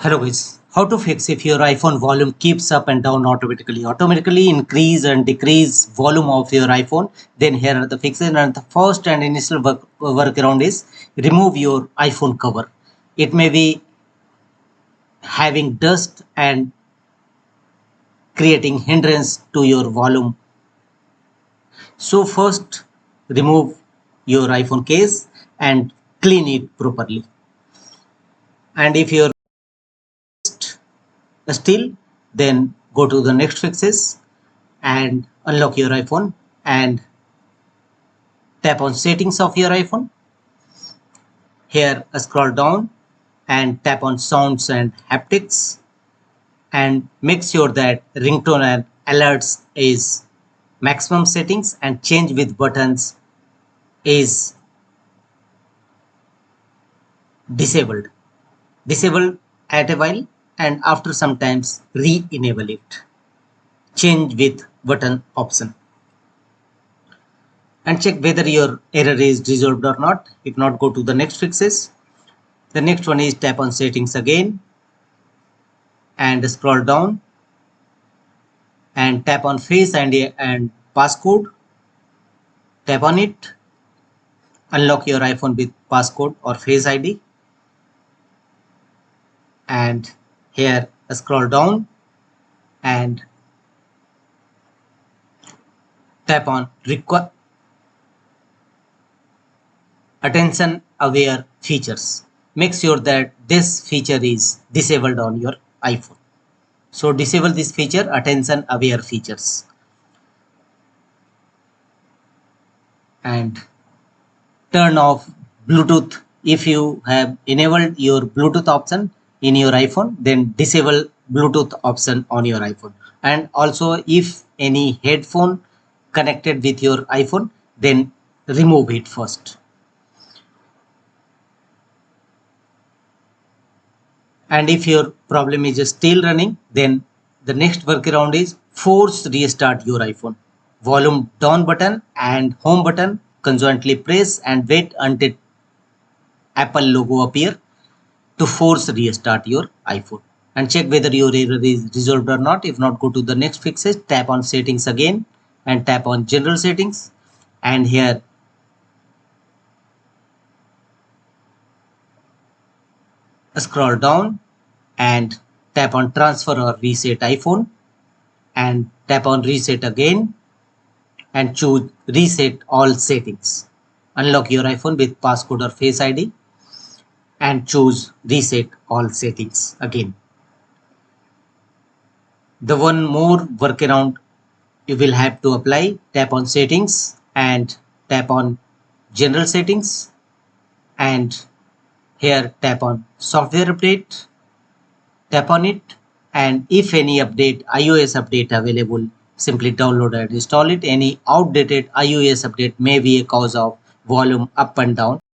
Hello guys, how to fix if your iPhone volume keeps up and down automatically. Automatically increase and decrease volume of your iPhone. Then here are the fixes, and the first and initial workaround is remove your iPhone cover. It may be having dust and creating hindrance to your volume. So first remove your iPhone case and clean it properly. And if you're still, then go to the next fixes and unlock your iPhone and tap on settings of your iPhone. Here scroll down and tap on sounds and haptics and make sure that ringtone and alerts is maximum settings and change with buttons is disabled. Disable at a while and after some times re-enable it. Change with button option. And check whether your error is resolved or not. If not, go to the next fixes. The next one is tap on settings again and scroll down and tap on face ID and passcode. Tap on it. Unlock your iPhone with passcode or face ID. And here scroll down and tap on attention aware features. Make sure that this feature is disabled on your iPhone. So disable this feature, attention aware features, and turn off Bluetooth. If you have enabled your Bluetooth option in your iPhone, then disable Bluetooth option on your iPhone. And also if any headphone connected with your iPhone, then remove it first. And if your problem is still running, then the next workaround is force restart your iPhone. Volume down button and home button conjointly press and wait until Apple logo appear to force restart your iPhone. And check whether your error is resolved or not. If not, go to the next fixes, tap on settings again and tap on general settings, and here scroll down and tap on transfer or reset iPhone and tap on reset again and choose reset all settings. Unlock your iPhone with passcode or face ID and choose reset all settings again. The one more workaround you will have to apply, tap on settings and tap on general settings, and here tap on software update, tap on it, and if any update, iOS update available, simply download and install it. Any outdated iOS update may be a cause of volume up and down.